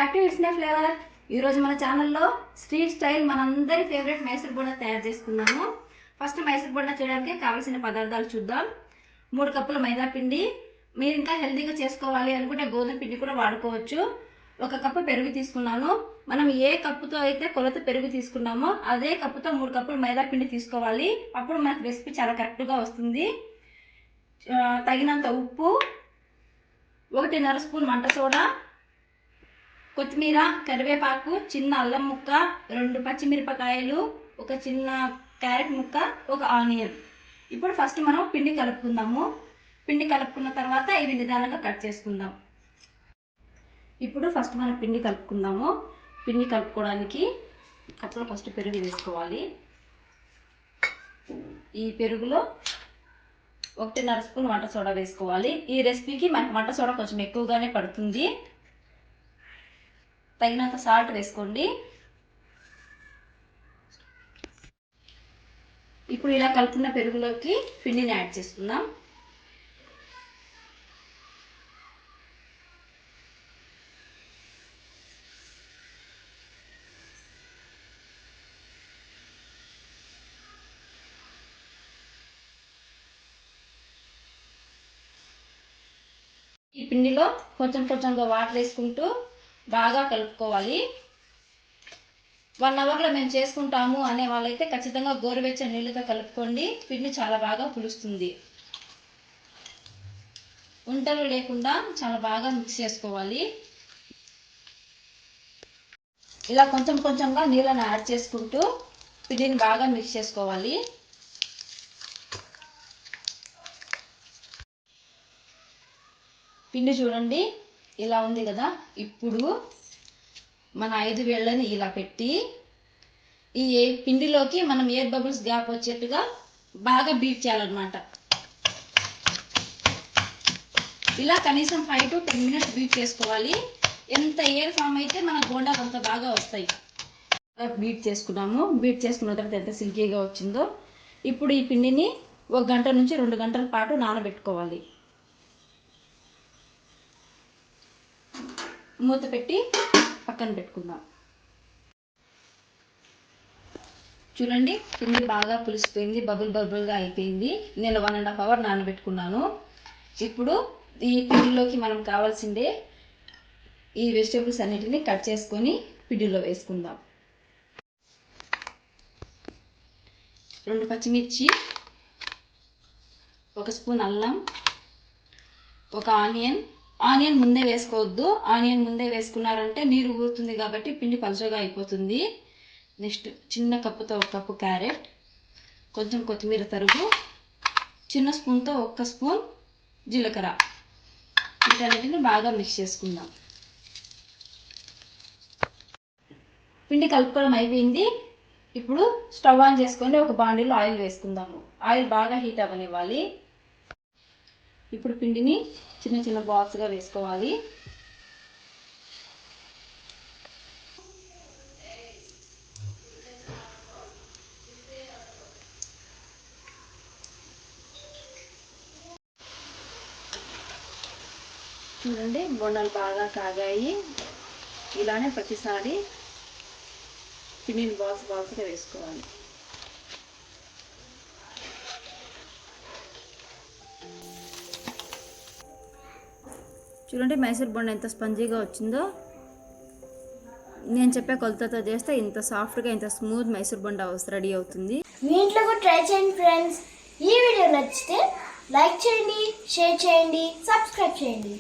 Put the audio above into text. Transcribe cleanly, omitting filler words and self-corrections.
Back to it's my flavour. ఈరోజు మన ఛానల్లో స్ట్రీట్ స్టైల్ మనందరి ఫేవరెట్ మైసూర్ బోండా తయారు చేసుకున్నాము. ఫస్ట్ మైసూర్ బోండా చేయడానికి కావాల్సిన పదార్థాలు చూద్దాం. 3 కప్పుల మైదా పిండి. మీరు ఇంకా హెల్తీగా చేసుకోవాలి అనుకుంటే గోధుమ పిండి కూడా వాడుకోవచ్చు. 1 కప్పు పెరుగు తీసుకున్నాను. మనం ఏ కప్పుతో అయితే కొలత పెరుగు తీసుకున్నామో అదే కప్పుతో 3 కప్పుల మైదా పిండి తీసుకోవాలి. అప్పుడు మనకు రెసిపీ చాలా కరెక్ట్గా వస్తుంది. తగినంత ఉప్పు, 1.5 స్పూన్ వంట సోడా, కొత్తిమీర, కరివేపాకు, చిన్న అల్లం ముక్క, 2 పచ్చిమిరపకాయలు, ఒక చిన్న క్యారెట్ ముక్క, ఒక ఆనియన్. ఇప్పుడు ఫస్ట్ మనం పిండి కలుపుకుందాము. పిండి కలుపుకున్న తర్వాత ఇవి నిదానంగా కట్ చేసుకుందాం. ఇప్పుడు ఫస్ట్ మనం పిండి కలుపుకుందాము. పిండి కలుపుకోవడానికి కప్పులో ఫస్ట్ పెరుగు వేసుకోవాలి. ఈ పెరుగులో 1.5 స్పూన్ వంట సోడా వేసుకోవాలి. ఈ రెసిపీకి మనకు వంట సోడా కొంచెం ఎక్కువగానే పడుతుంది. తగినంత సాల్ట్ వేసుకోండి. ఇప్పుడు ఇలా కలుపుకున్న పెరుగులోకి పిండిని యాడ్ చేసుకుందాం. ఈ పిండిలో కొంచెం కొంచెంగా వాటర్ వేసుకుంటూ బాగా కలుపుకోవాలి. 1 అవర్లో మేము చేసుకుంటాము అనే వాళ్ళైతే ఖచ్చితంగా గోరువెచ్చని నీళ్ళతో కలుపుకోండి. పిండి చాలా బాగా పులుస్తుంది. ఉంటలు లేకుండా చాలా బాగా మిక్స్ చేసుకోవాలి. ఇలా కొంచెం కొంచెంగా నీళ్ళని యాడ్ చేసుకుంటూ పిండిని బాగా మిక్స్ చేసుకోవాలి. పిండి చూడండి ఇలా ఉంది కదా. ఇప్పుడు మన 5 వేళ్ళని ఇలా పెట్టి ఈ పిండిలోకి మనం ఎయిర్ బబుల్స్ గ్యాప్ వచ్చేట్టుగా బాగా బీట్ చేయాలన్నమాట. ఇలా కనీసం 5 to 10 మినిట్స్ బీట్ చేసుకోవాలి. ఎంత ఎయిర్ ఫామ్ అయితే మన బోండాలు అంత బాగా వస్తాయి. బీట్ చేసుకున్నాము. బీట్ చేసుకున్న తర్వాత ఎంత సిల్కీగా వచ్చిందో. ఇప్పుడు ఈ పిండిని 1 గంట నుంచి 2 గంటల పాటు నానబెట్టుకోవాలి. మూత పెట్టి పక్కన పెట్టుకుందాం. చూడండి పిండి బాగా పులిసిపోయింది, బబుల్గా అయిపోయింది. నేను 1.5 అవర్ నానబెట్టుకున్నాను. ఇప్పుడు ఈ పిండిలోకి మనం కావాల్సిందే ఈ వెజిటేబుల్స్ అన్నిటిని కట్ చేసుకొని పిండిలో వేసుకుందాం. 2 పచ్చిమిర్చి, 1 స్పూన్ అల్లం, 1 ఆనియన్ ముందే వేసుకోవద్దు. ఆనియన్ ముందే వేసుకున్నారంటే నీరు ఊరుతుంది కాబట్టి పిండి పలుచగా అయిపోతుంది. నెక్స్ట్ చిన్న కప్పుతో 1 కప్పు క్యారెట్, కొంచెం కొత్తిమీర తరుగు, చిన్న స్పూన్తో 1 స్పూన్ జీలకర్ర. వీటన్నిటిని బాగా మిక్స్ చేసుకుందాం. పిండి కలుపుకోవడం అయిపోయింది. ఇప్పుడు స్టవ్ ఆన్ చేసుకొని ఒక బాండీలో ఆయిల్ వేసుకుందాము. ఆయిల్ బాగా హీట్ అవ్వనివ్వాలి. ఇప్పుడు పిండిని చిన్న చిన్న బాల్స్గా వేసుకోవాలి. చూడండి బొండాలు బాగా కాగాయి. ఇలానే ప్రతిసారి పిండిని బాల్స్గా వేసుకోవాలి. చూడండి మైసూర్ బోండా ఎంత స్పంజీగా వచ్చిందో. నేను చెప్పే కొలతతో చేస్తే ఇంత సాఫ్ట్గా ఇంత స్మూత్ మైసూర్ బోండా రెడీ అవుతుంది. మీ ఇంట్లో కూడా ట్రై చేయండి ఫ్రెండ్స్. ఈ వీడియో నచ్చితే లైక్ చేయండి, షేర్ చేయండి, సబ్స్క్రైబ్ చేయండి.